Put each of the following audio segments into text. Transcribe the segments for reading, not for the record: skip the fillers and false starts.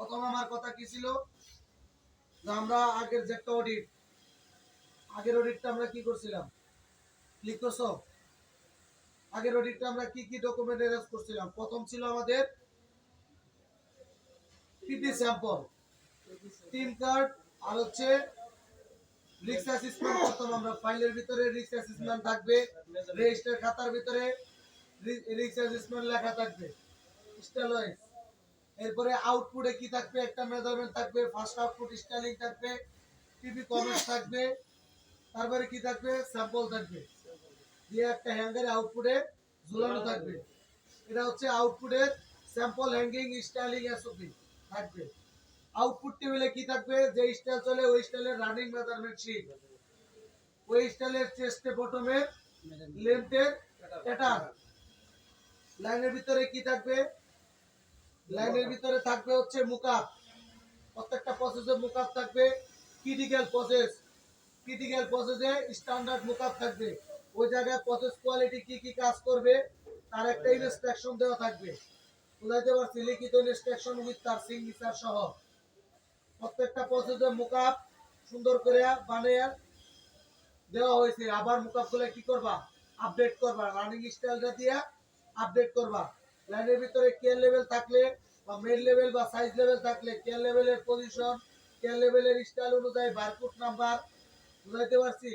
প্রথম আমার কথা কি ছিল যে আমরা আগের যে একটা আগের অডিটটা আমরা কি করছিলাম, ক্লিক করছো? আগের অডিটটা আমরা কি কি ডকুমেন্ট অ্যারেঞ্জ করছিলাম? প্রথম ছিল আমাদের পিপি স্যাম্পল, টিম কার্ড, আর হচ্ছে রিস্ক অ্যাসেসমেন্ট করতাম আমরা। ফাইলের ভিতরে রিস্ক অ্যাসেসমেন্ট থাকবে, রেজিস্টার খাতার ভিতরে রিস্ক অ্যাসেসমেন্ট লেখা থাকবে, স্টাইল ওয়াইজ। এরপরে আউটপুটে কি থাকবে, একটা মেজারমেন্ট থাকবে, ফার্স্ট আউটপুট স্টাইলিং থাকবে, পিপি কমেন্টস থাকবে, তারপরে কি থাকবে, স্যাম্পল থাকবে, দিয়ে একটা হ্যাঙ্গারে আউটপুটে ঝুলানো থাকবে। এটা হচ্ছে আউটপুটের স্যাম্পল হ্যাঙ্গিং স্টাইলিং এসওপি থাকবে। আউটপুট টেবিলে কি থাকবে, যে স্টাইল চলে ওই স্টাইলের রানিং মেজারমেন্ট শিট, ওই স্টাইলের চেস্টে বটমের লেন্থের প্যাটার্ন। লাইনের ভিতরে কি থাকবে, লাইনের ভিতরে থাকবে হচ্ছে মুকআপ, প্রত্যেকটা প্রসেসে মুকআপ থাকবে। ক্রিটিক্যাল প্রসেসে স্ট্যান্ডার্ড মুকআপ থাকবে। ওই জায়গায় প্রসেস কোয়ালিটি কি কি কাজ করবে তার একটা ইনস্ট্রাকশন দেওয়া থাকবে। বুঝাইতে পারছি? লিখিত ইনস্ট্রাকশন উইথ তার সিগনেচার সহ প্রত্যেকটা প্রসেসে মুকআপ সুন্দর করে বানিয়ে দেওয়া হয়েছে। আবার মুকআপ গুলো কি করবা, আপডেট করবা, রানিং স্টাইলটা দিয়ে আপডেট করবা। লাইনের ভিতরে কেয়ার লেভেল থাকলে বা মেড লেভেল বা সাইজ লেভেল থাকলে কেয়ার লেভেলের পজিশন, কেয়ার লেভেলের স্টাইল অনুযায়ী বারকোড নাম্বার। বুঝাইতে পারছি?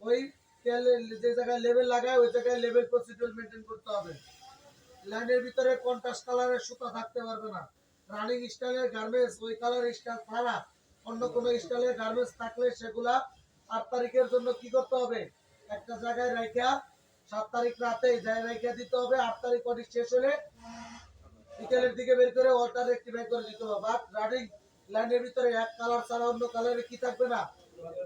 ওই যে জায়গায় লেভেল লাগায় ওই জায়গায় লেভেল প্রসিডিউর মেনটেন করতে হবে। লাইনের ভিতরে কন্ট্রাস্ট কালারের সুতা থাকতে পারবে না। রানিং স্টাইলের গার্মেন্টস ওই কালার স্টাইল ছাড়া অন্য কোনো স্টাইলের গার্মেন্টস থাকলে সেগুলা 8 তারিখের জন্য কি করতে হবে, একটা জায়গায় রাইখা 7 তারিখ রাতে যায় রাইখা দিতে হবে। 8 তারিখ অডিট শেষ হলে বিকেলের দিকে বের করে অল্টার রেক্টিফাই করে দিতে হবে। বাট রানিং লাইনের ভিতরে এক কালার ছাড়া অন্য কালারে কি থাকবে না,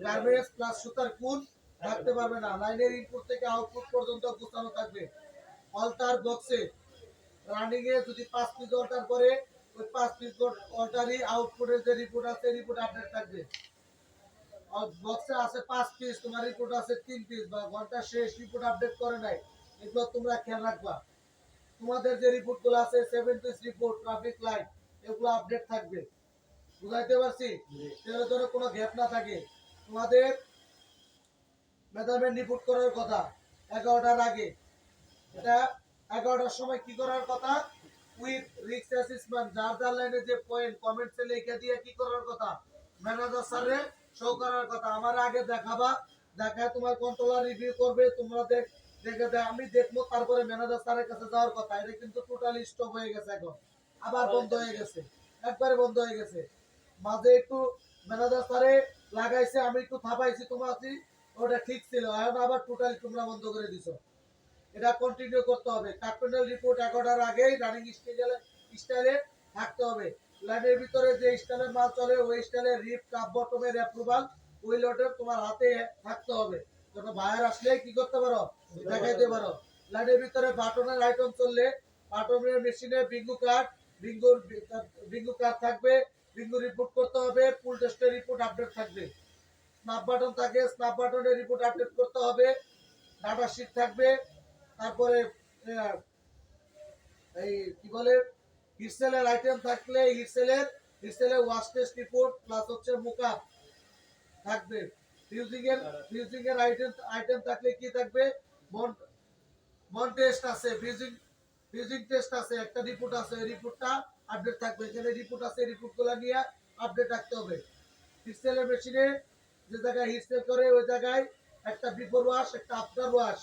গার্মেন্টস প্লাস সুতার কুল থাকতে পারবে না। লাইনের ইনপুট থেকে আউটপুট পর্যন্ত গোছানো থাকবে। অল্টার বক্সে রানিং এ যদি 5 পিস অল্টার করে ওই 5 পিস অল্টারই আউটপুটের যে রিপোর্ট আছে রিপোর্ট আপডেট থাকবে। আর বক্সে আছে 5 পিস, তোমার রিপোর্ট আছে 3 পিস বা ঘন্টা শেষ রিপোর্ট আপডেট করে নাই, এগুলো তোমরা খেয়াল রাখবা। তোমাদের যে রিপোর্ট গুলো আছে 7 পিস রিপোর্ট ট্রাফিক লাইট এগুলো আপডেট থাকবে। বুঝাইতে পারছি? এর জন্য কোনো গ্যাপ না থাকে। তোমাদের মেজারমেন্ট রিপোর্ট করার কথা 11টার আগে, এটা 11টার সময় কি করার কথা, উইথ রিস্ক অ্যাসেসমেন্ট, যার যার লাইনে যে পয়েন্ট কমেন্টসে লিখে দিয়ে কি করার কথা, ম্যানেজার স্যারে শো করার কথা। আমার আগে দেখাবা, দেখায় তোমার কন্ট্রোলার রিভিউ করবে, তোমরা দেখে আমি দেখবো, তারপরে ম্যানেজার স্যারের কাছে যাওয়ার কথা। এটা কিন্তু টোটালি স্টপ হয়ে গেছে, এখন আবার বন্ধ হয়ে গেছে, একবারে বন্ধ হয়ে গেছে। মাঝে একটু ম্যানেজার স্যারে লাগাইছে, আমি একটু থাপাইছি, তোমার ওটা ঠিক ছিল, এখন আবার টোটালি তোমরা বন্ধ করে দিছো। এটা কন্টিনিউ করতে হবে। কার্পেন্টাল রিপোর্ট 11টার আগেই রানিং স্টাইলে থাকতে হবে। লাইনের ভিতরে যে স্টাইলের মাল চলে ওই স্টাইলের রিপ কাপ বটমের অ্যাপ্রুভাল ওই লটের তোমার হাতে থাকতে হবে, যখন বায়ার আসলে কি করতে পারো, দেখাইতে পারো। লাইনের ভিতরে বাটনের আইটেম চললে বাটনের মেশিনে বিঙ্গু কার্ড থাকবে, বিঙ্গু রিপোর্ট করতে হবে, ফুল টেস্টের রিপোর্ট আপডেট থাকবে। স্ন্যাপ বাটন থাকে, স্ন্যাপ বাটনের রিপোর্ট আপডেট করতে হবে। ডাটা শিট থাকবে। তারপরে এই কি বলে, হিটসেলের আইটেম থাকলে হিটসেলের ওয়াশ টেস্ট রিপোর্ট প্লাস হচ্ছে মুকআপ থাকবে। ফিউজিং এর আইটেম থাকলে কি থাকবে, মন টেস্ট আছে, ফিউজিং টেস্ট আছে, একটা রিপোর্ট আছে, এই রিপোর্টটা আপডেট থাকবে। এখানে রিপোর্ট আছে, এই রিপোর্টগুলো নিয়ে আপডেট রাখতে হবে। হিটসেলের মেশিনে যে জায়গায় হিটসেল করে ওই জায়গায় একটা বিফোর ওয়াশ একটা আফটার ওয়াশ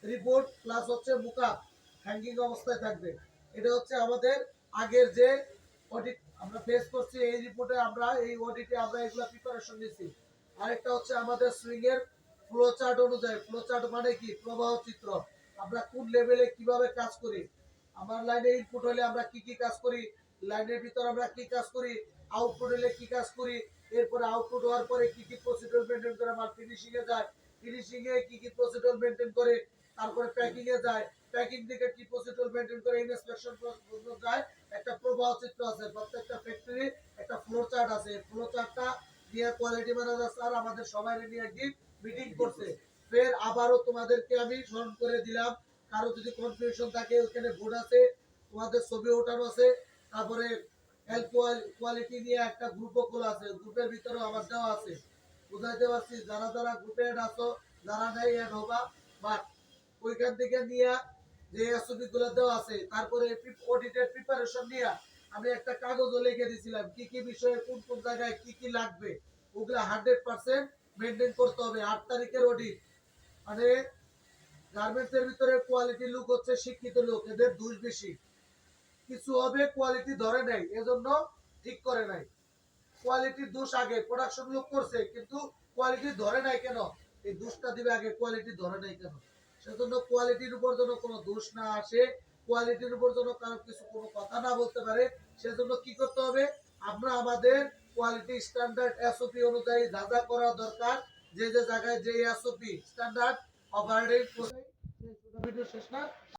রিপোর্ট প্লাস হচ্ছে মুকআপ হ্যাঙ্গিং অবস্থায় থাকবে। এটা হচ্ছে আমাদের আগের যে অডিট আমরা ফেস করছি, এই রিপোর্টে আমরা এই অডিটে আমরা এগুলো প্রিপারেশন নিয়েছি। আরেকটা হচ্ছে আমাদের সুইং এর ফ্লো চার্ট অনুযায়ী, ফ্লো চার্ট মানে কি, প্রবাহ চিত্র, আমরা কোন লেভেলে কিভাবে কাজ করি, আমার লাইনে ইনপুট হলে আমরা কি কি কাজ করি, লাইনের ভিতর আমরা কি কাজ করি, আউটপুট হলে কি কাজ করি, এরপরে আউটপুট হওয়ার পরে কি কি প্রসিডিউর মেনটেন করে আমার ফিনিশিং এ যায়, ফিনিশিং এ কি কি প্রসিডিউর মেনটেন করে, তারপরে প্যাকিং এ যায়, প্যাকিং থেকে কি প্রসিডিউর মেনটেন করে ইনস্পেকশন পর্যন্ত যায়। একটা প্রবাহ চিত্র আছে, প্রত্যেকটা ফ্যাক্টরি একটা ফ্লো চার্ট আছে। ফ্লো চার্টটা দিয়ে কোয়ালিটি ম্যানেজার স্যার আমাদের সবাই নিয়ে একদিন মিটিং করছে। ফের আবারও তোমাদেরকে আমি স্মরণ করে দিলাম, কারো যদি কনফিউশন থাকে ওখানে বোর্ড আছে, তোমাদের ছবি ওঠানো আছে, তারপরে হেলথ কোয়ালিটি নিয়ে একটা গ্রুপও খোলা আছে, গ্রুপের ভিতরেও আমার দেওয়া আছে। বুঝাইতে পারছি? যারা যারা গ্রুপে অ্যাড আছো, যারা নাই অ্যাড হবা, বাট ওইখান থেকে নিয়ে যে এসওপি গুলো দেওয়া আছে, তারপরে অডিটের প্রিপারেশন নিয়ে আমি একটা কাগজও লিখে দিয়েছিলাম কি কি বিষয়ে কোন কোন জায়গায় কি কি লাগবে, ওগুলা 100% মেনটেন করতে হবে। 8 তারিখের অডিট মানে গার্মেন্টস এর ভিতরে কোয়ালিটি লোক হচ্ছে শিক্ষিত লোক, এদের দোষ বেশি। কিছু হবে কোয়ালিটি ধরে নাই, এজন্য ঠিক করে নাই। কোয়ালিটির দোষ আগে প্রোডাকশন লোক করছে, কিন্তু কোয়ালিটি ধরে নাই কেন, এই দোষটা দিবে আগে কোয়ালিটি ধরে নাই কেন। সেজন্য কোয়ালিটির উপর যেন কোনো দোষ না আসে, কোয়ালিটির উপর যেন কারো কিছু কোনো কথা না বলতে পারে, সেজন্য কি করতে হবে, আমরা আমাদের কোয়ালিটি স্ট্যান্ডার্ড এসওপি অনুযায়ী যা যা করা দরকার, যে যে জায়গায় যে এসওপি স্ট্যান্ডার্ড অপারেটিং ভিডিও শেষ না।